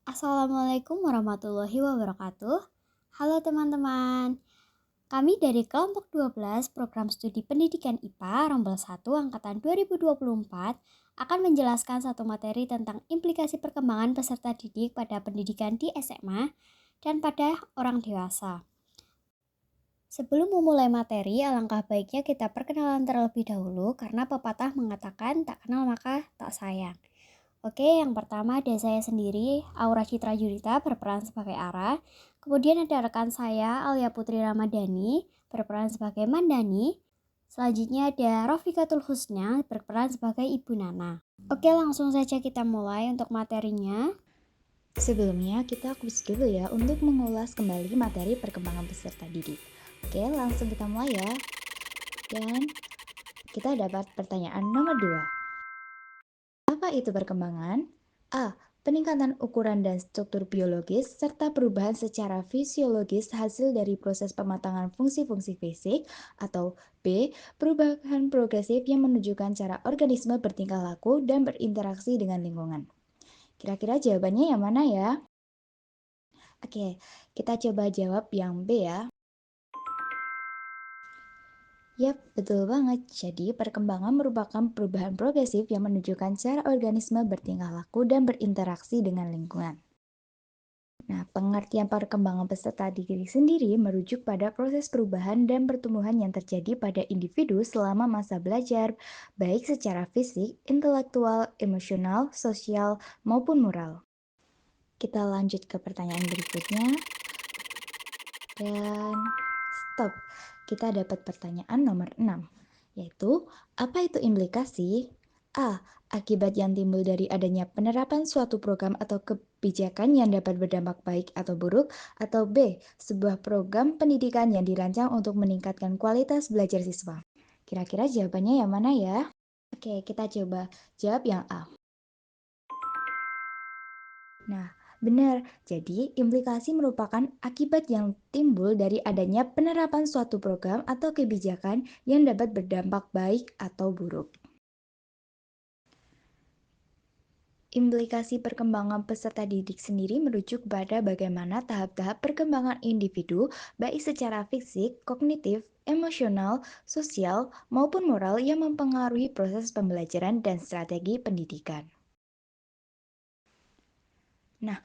Assalamualaikum warahmatullahi wabarakatuh. Halo teman-teman, kami dari kelompok 12 program studi pendidikan IPA Rombel 1 angkatan 2024 akan menjelaskan satu materi tentang implikasi perkembangan peserta didik pada pendidikan di SMA dan pada orang dewasa. Sebelum memulai materi, alangkah baiknya kita perkenalan terlebih dahulu karena pepatah mengatakan tak kenal maka tak sayang. Oke, yang pertama ada saya sendiri, Aura Citra Yurita berperan sebagai Ara. Kemudian ada rekan saya, Alia Putri Ramadhani, berperan sebagai Mandani. Selanjutnya ada Rofikatul Husna, berperan sebagai Ibu Nana. Oke, langsung saja kita mulai untuk materinya. Sebelumnya, kita kuis dulu ya untuk mengulas kembali materi perkembangan peserta didik. Oke, langsung kita mulai ya. Dan kita dapat pertanyaan nomor 2. Apa itu perkembangan? A. Peningkatan ukuran dan struktur biologis serta perubahan secara fisiologis hasil dari proses pematangan fungsi-fungsi fisik. Atau B. Perubahan progresif yang menunjukkan cara organisme bertingkah laku dan berinteraksi dengan lingkungan. Kira-kira jawabannya yang mana ya? Oke, kita coba jawab yang B ya. Yap, betul banget. Jadi, perkembangan merupakan perubahan progresif yang menunjukkan cara organisme bertingkah laku dan berinteraksi dengan lingkungan. Nah, pengertian perkembangan peserta didik sendiri merujuk pada proses perubahan dan pertumbuhan yang terjadi pada individu selama masa belajar, baik secara fisik, intelektual, emosional, sosial, maupun moral. Kita lanjut ke pertanyaan berikutnya. Dan stop. Kita dapat pertanyaan nomor 6, yaitu apa itu implikasi? A. Akibat yang timbul dari adanya penerapan suatu program atau kebijakan yang dapat berdampak baik atau buruk. Atau B. Sebuah program pendidikan yang dirancang untuk meningkatkan kualitas belajar siswa. Kira-kira jawabannya yang mana ya? Oke, kita coba jawab yang A. Nah, benar. Jadi, implikasi merupakan akibat yang timbul dari adanya penerapan suatu program atau kebijakan yang dapat berdampak baik atau buruk. Implikasi perkembangan peserta didik sendiri merujuk pada bagaimana tahap-tahap perkembangan individu, baik secara fisik, kognitif, emosional, sosial, maupun moral yang mempengaruhi proses pembelajaran dan strategi pendidikan. Nah,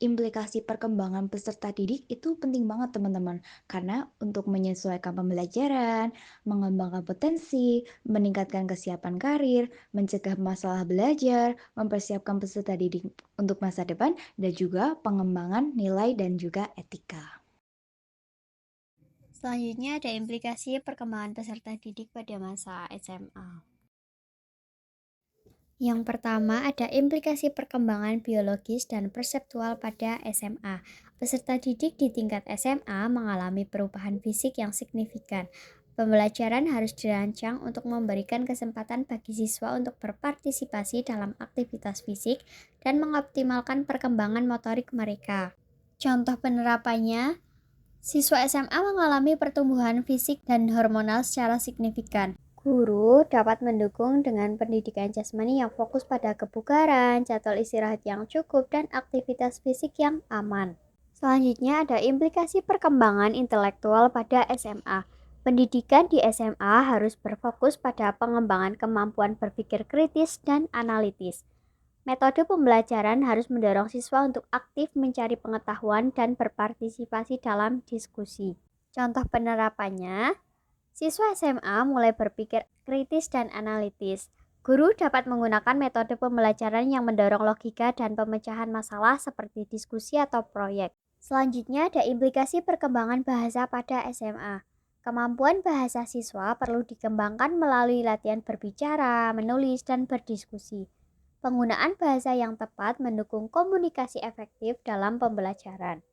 implikasi perkembangan peserta didik itu penting banget teman-teman, karena untuk menyesuaikan pembelajaran, mengembangkan potensi, meningkatkan kesiapan karir, mencegah masalah belajar, mempersiapkan peserta didik untuk masa depan, dan juga pengembangan nilai dan juga etika. Selanjutnya ada implikasi perkembangan peserta didik pada masa SMA. Yang pertama ada implikasi perkembangan biologis dan perseptual pada SMA. Peserta didik di tingkat SMA mengalami perubahan fisik yang signifikan. Pembelajaran harus dirancang untuk memberikan kesempatan bagi siswa untuk berpartisipasi dalam aktivitas fisik dan mengoptimalkan perkembangan motorik mereka. Contoh penerapannya, siswa SMA mengalami pertumbuhan fisik dan hormonal secara signifikan. Guru dapat mendukung dengan pendidikan jasmani yang fokus pada kebugaran, jadwal istirahat yang cukup, dan aktivitas fisik yang aman. Selanjutnya ada implikasi perkembangan intelektual pada SMA. Pendidikan di SMA harus berfokus pada pengembangan kemampuan berpikir kritis dan analitis. Metode pembelajaran harus mendorong siswa untuk aktif mencari pengetahuan dan berpartisipasi dalam diskusi. Contoh penerapannya, siswa SMA mulai berpikir kritis dan analitis. Guru dapat menggunakan metode pembelajaran yang mendorong logika dan pemecahan masalah seperti diskusi atau proyek. Selanjutnya ada implikasi perkembangan bahasa pada SMA. Kemampuan bahasa siswa perlu dikembangkan melalui latihan berbicara, menulis, dan berdiskusi. Penggunaan bahasa yang tepat mendukung komunikasi efektif dalam pembelajaran.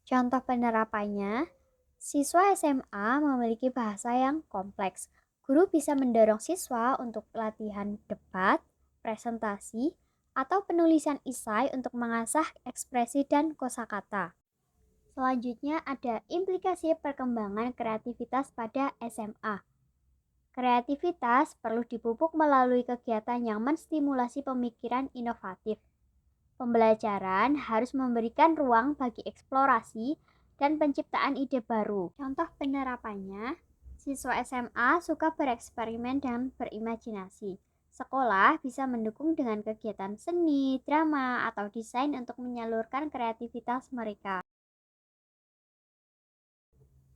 Contoh penerapannya, siswa SMA memiliki bahasa yang kompleks. Guru bisa mendorong siswa untuk latihan debat, presentasi, atau penulisan esai untuk mengasah ekspresi dan kosakata. Selanjutnya ada implikasi perkembangan kreativitas pada SMA. Kreativitas perlu dipupuk melalui kegiatan yang menstimulasi pemikiran inovatif. Pembelajaran harus memberikan ruang bagi eksplorasi dan penciptaan ide baru. Contoh penerapannya, siswa SMA suka bereksperimen dan berimajinasi. Sekolah bisa mendukung dengan kegiatan seni, drama, atau desain untuk menyalurkan kreativitas mereka.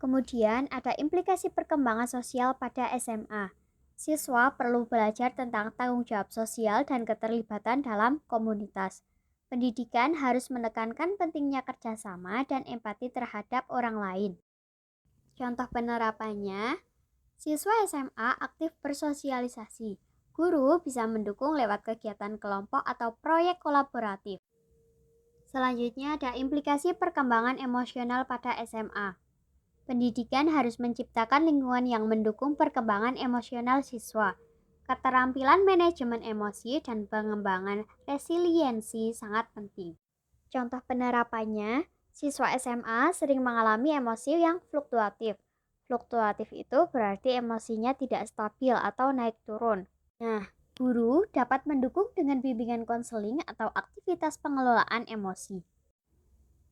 Kemudian ada implikasi perkembangan sosial pada SMA. Siswa perlu belajar tentang tanggung jawab sosial dan keterlibatan dalam komunitas. Pendidikan harus menekankan pentingnya kerjasama dan empati terhadap orang lain. Contoh penerapannya, siswa SMA aktif bersosialisasi. Guru bisa mendukung lewat kegiatan kelompok atau proyek kolaboratif. Selanjutnya ada implikasi perkembangan emosional pada SMA. Pendidikan harus menciptakan lingkungan yang mendukung perkembangan emosional siswa. Keterampilan manajemen emosi dan pengembangan resiliensi sangat penting. Contoh penerapannya, siswa SMA sering mengalami emosi yang fluktuatif. Fluktuatif itu berarti emosinya tidak stabil atau naik turun. Nah, guru dapat mendukung dengan bimbingan konseling atau aktivitas pengelolaan emosi.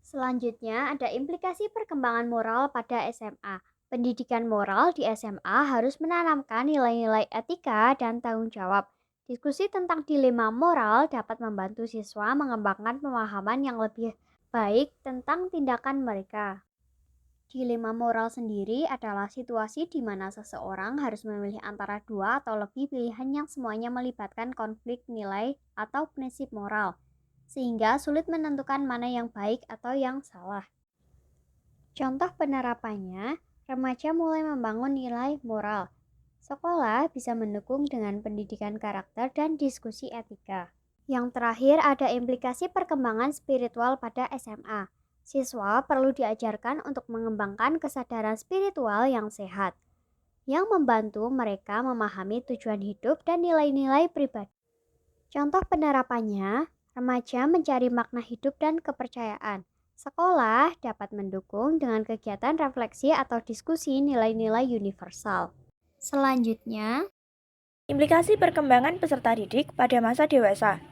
Selanjutnya ada implikasi perkembangan moral pada SMA. Pendidikan moral di SMA harus menanamkan nilai-nilai etika dan tanggung jawab. Diskusi tentang dilema moral dapat membantu siswa mengembangkan pemahaman yang lebih baik tentang tindakan mereka. Dilema moral sendiri adalah situasi di mana seseorang harus memilih antara dua atau lebih pilihan yang semuanya melibatkan konflik nilai atau prinsip moral, sehingga sulit menentukan mana yang baik atau yang salah. Contoh penerapannya, remaja mulai membangun nilai moral. Sekolah bisa mendukung dengan pendidikan karakter dan diskusi etika. Yang terakhir ada implikasi perkembangan spiritual pada SMA. Siswa perlu diajarkan untuk mengembangkan kesadaran spiritual yang sehat, yang membantu mereka memahami tujuan hidup dan nilai-nilai pribadi. Contoh penerapannya, remaja mencari makna hidup dan kepercayaan. Sekolah dapat mendukung dengan kegiatan refleksi atau diskusi nilai-nilai universal. Selanjutnya, implikasi perkembangan peserta didik pada masa dewasa.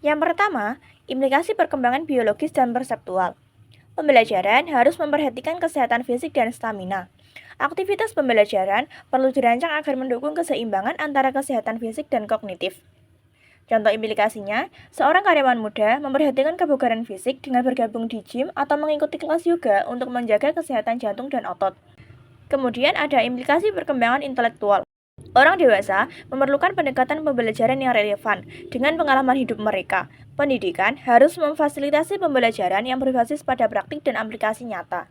Yang pertama, implikasi perkembangan biologis dan perseptual. Pembelajaran harus memperhatikan kesehatan fisik dan stamina. Aktivitas pembelajaran perlu dirancang agar mendukung keseimbangan antara kesehatan fisik dan kognitif. Contoh implikasinya, seorang karyawan muda memperhatikan kebugaran fisik dengan bergabung di gym atau mengikuti kelas yoga untuk menjaga kesehatan jantung dan otot. Kemudian ada implikasi perkembangan intelektual. Orang dewasa memerlukan pendekatan pembelajaran yang relevan dengan pengalaman hidup mereka. Pendidikan harus memfasilitasi pembelajaran yang berbasis pada praktik dan aplikasi nyata.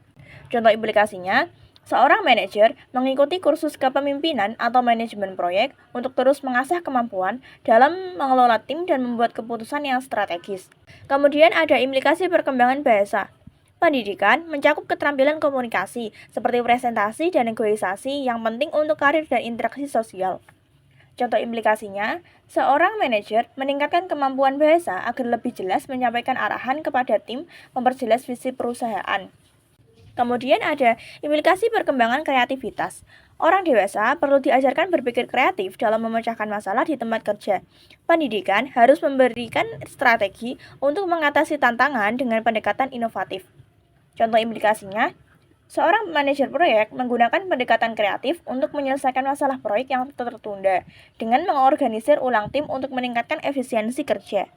Contoh implikasinya, seorang manajer mengikuti kursus kepemimpinan atau manajemen proyek untuk terus mengasah kemampuan dalam mengelola tim dan membuat keputusan yang strategis. Kemudian ada implikasi perkembangan bahasa. Pendidikan mencakup keterampilan komunikasi seperti presentasi dan negosiasi yang penting untuk karir dan interaksi sosial. Contoh implikasinya, seorang manajer meningkatkan kemampuan bahasa agar lebih jelas menyampaikan arahan kepada tim, memperjelas visi perusahaan. Kemudian ada implikasi perkembangan kreativitas. Orang dewasa perlu diajarkan berpikir kreatif dalam memecahkan masalah di tempat kerja. Pendidikan harus memberikan strategi untuk mengatasi tantangan dengan pendekatan inovatif. Contoh implikasinya, seorang manajer proyek menggunakan pendekatan kreatif untuk menyelesaikan masalah proyek yang tertunda dengan mengorganisir ulang tim untuk meningkatkan efisiensi kerja.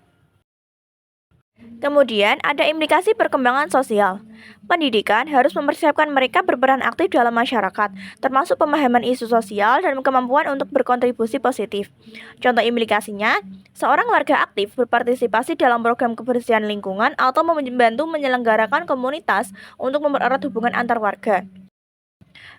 Kemudian ada implikasi perkembangan sosial. Pendidikan harus mempersiapkan mereka berperan aktif dalam masyarakat, termasuk pemahaman isu sosial dan kemampuan untuk berkontribusi positif. Contoh implikasinya, seorang warga aktif berpartisipasi dalam program kebersihan lingkungan atau membantu menyelenggarakan komunitas untuk mempererat hubungan antar warga.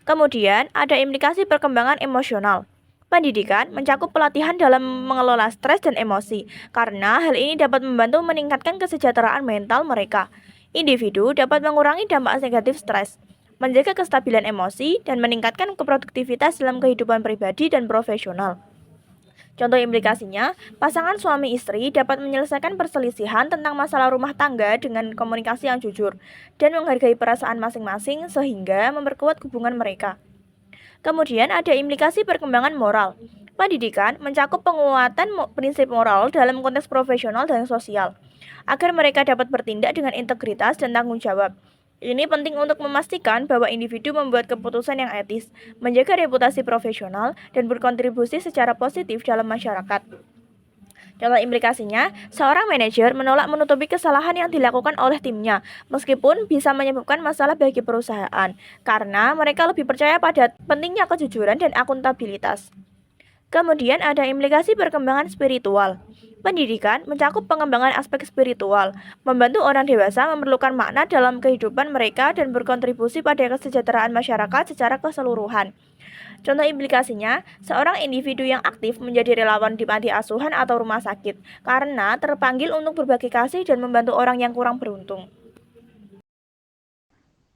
Kemudian ada implikasi perkembangan emosional. Pendidikan mencakup pelatihan dalam mengelola stres dan emosi, karena hal ini dapat membantu meningkatkan kesejahteraan mental mereka. Individu dapat mengurangi dampak negatif stres, menjaga kestabilan emosi, dan meningkatkan produktivitas dalam kehidupan pribadi dan profesional. Contoh implikasinya, pasangan suami istri dapat menyelesaikan perselisihan tentang masalah rumah tangga dengan komunikasi yang jujur, dan menghargai perasaan masing-masing sehingga memperkuat hubungan mereka. Kemudian ada implikasi perkembangan moral. Pendidikan mencakup penguatan prinsip moral dalam konteks profesional dan sosial, agar mereka dapat bertindak dengan integritas dan tanggung jawab. Ini penting untuk memastikan bahwa individu membuat keputusan yang etis, menjaga reputasi profesional, dan berkontribusi secara positif dalam masyarakat. Contoh implikasinya, seorang manajer menolak menutupi kesalahan yang dilakukan oleh timnya, meskipun bisa menyebabkan masalah bagi perusahaan, karena mereka lebih percaya pada pentingnya kejujuran dan akuntabilitas. Kemudian ada implikasi perkembangan spiritual. Pendidikan mencakup pengembangan aspek spiritual, membantu orang dewasa memerlukan makna dalam kehidupan mereka dan berkontribusi pada kesejahteraan masyarakat secara keseluruhan. Contoh implikasinya, seorang individu yang aktif menjadi relawan di panti asuhan atau rumah sakit karena terpanggil untuk berbagi kasih dan membantu orang yang kurang beruntung.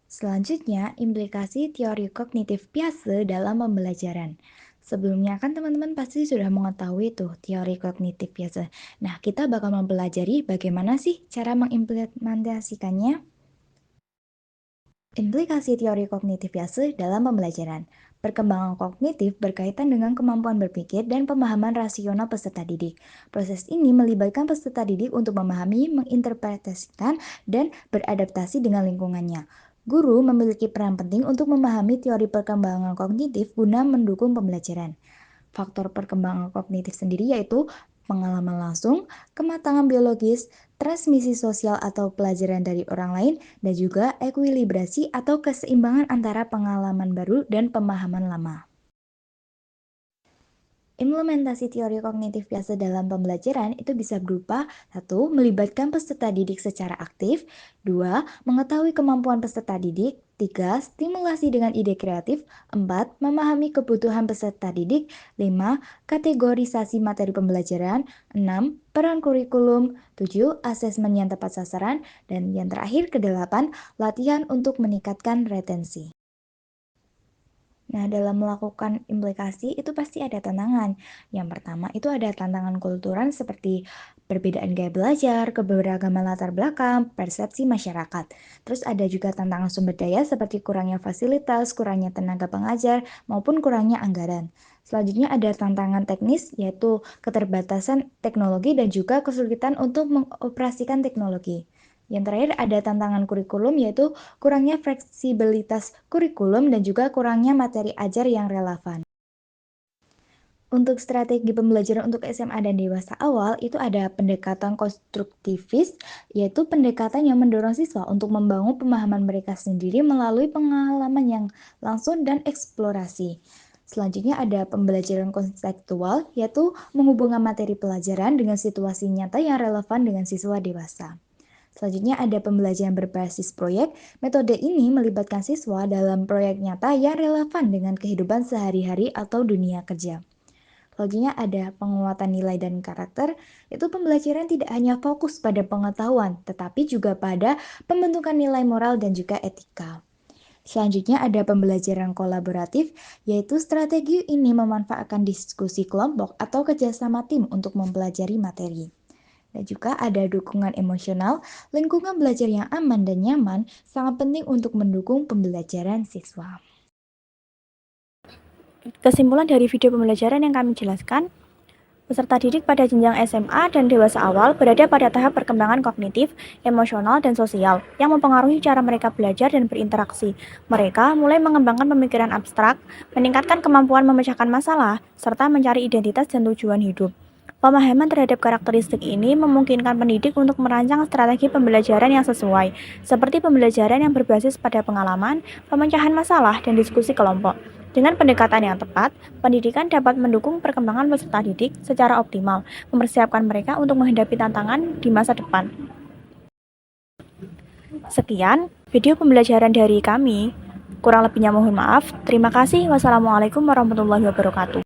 Selanjutnya, implikasi teori kognitif biasa dalam pembelajaran. Sebelumnya kan teman-teman pasti sudah mengetahui tuh teori kognitif biasa. Nah, kita bakal mempelajari bagaimana sih cara mengimplementasikannya. Implikasi teori kognitif biasa dalam pembelajaran. Perkembangan kognitif berkaitan dengan kemampuan berpikir dan pemahaman rasional peserta didik. Proses ini melibatkan peserta didik untuk memahami, menginterpretasikan, dan beradaptasi dengan lingkungannya. Guru memiliki peran penting untuk memahami teori perkembangan kognitif guna mendukung pembelajaran. Faktor perkembangan kognitif sendiri yaitu pengalaman langsung, kematangan biologis, transmisi sosial atau pelajaran dari orang lain, dan juga ekuilibrasi atau keseimbangan antara pengalaman baru dan pemahaman lama. Implementasi teori kognitif biasa dalam pembelajaran itu bisa berupa 1. Melibatkan peserta didik secara aktif 2. Mengetahui kemampuan peserta didik 3. Stimulasi dengan ide kreatif 4. Memahami kebutuhan peserta didik 5. Kategorisasi materi pembelajaran 6. Peran kurikulum 7. Asesmen yang tepat sasaran dan yang terakhir ke-8 latihan untuk meningkatkan retensi. Nah, dalam melakukan implikasi itu pasti ada tantangan. Yang pertama itu ada tantangan kultural seperti perbedaan gaya belajar, keberagaman latar belakang, persepsi masyarakat. Terus ada juga tantangan sumber daya seperti kurangnya fasilitas, kurangnya tenaga pengajar, maupun kurangnya anggaran. Selanjutnya ada tantangan teknis yaitu keterbatasan teknologi dan juga kesulitan untuk mengoperasikan teknologi. Yang terakhir ada tantangan kurikulum yaitu kurangnya fleksibilitas kurikulum dan juga kurangnya materi ajar yang relevan. Untuk strategi pembelajaran untuk SMA dan dewasa awal itu ada pendekatan konstruktivis, yaitu pendekatan yang mendorong siswa untuk membangun pemahaman mereka sendiri melalui pengalaman yang langsung dan eksplorasi. Selanjutnya ada pembelajaran konseptual, yaitu menghubungkan materi pelajaran dengan situasi nyata yang relevan dengan siswa dewasa. Selanjutnya ada pembelajaran berbasis proyek. Metode ini melibatkan siswa dalam proyek nyata yang relevan dengan kehidupan sehari-hari atau dunia kerja. Selanjutnya ada penguatan nilai dan karakter. Itu pembelajaran tidak hanya fokus pada pengetahuan, tetapi juga pada pembentukan nilai moral dan juga etika. Selanjutnya ada pembelajaran kolaboratif, yaitu strategi ini memanfaatkan diskusi kelompok atau kerjasama tim untuk mempelajari materi. Dan juga ada dukungan emosional, lingkungan belajar yang aman dan nyaman sangat penting untuk mendukung pembelajaran siswa. Kesimpulan dari video pembelajaran yang kami jelaskan, peserta didik pada jenjang SMA dan dewasa awal berada pada tahap perkembangan kognitif, emosional, dan sosial yang mempengaruhi cara mereka belajar dan berinteraksi. Mereka mulai mengembangkan pemikiran abstrak, meningkatkan kemampuan memecahkan masalah, serta mencari identitas dan tujuan hidup. Pemahaman terhadap karakteristik ini memungkinkan pendidik untuk merancang strategi pembelajaran yang sesuai, seperti pembelajaran yang berbasis pada pengalaman, pemecahan masalah, dan diskusi kelompok. Dengan pendekatan yang tepat, pendidikan dapat mendukung perkembangan peserta didik secara optimal, mempersiapkan mereka untuk menghadapi tantangan di masa depan. Sekian video pembelajaran dari kami. Kurang lebihnya mohon maaf. Terima kasih. Wassalamualaikum warahmatullahi wabarakatuh.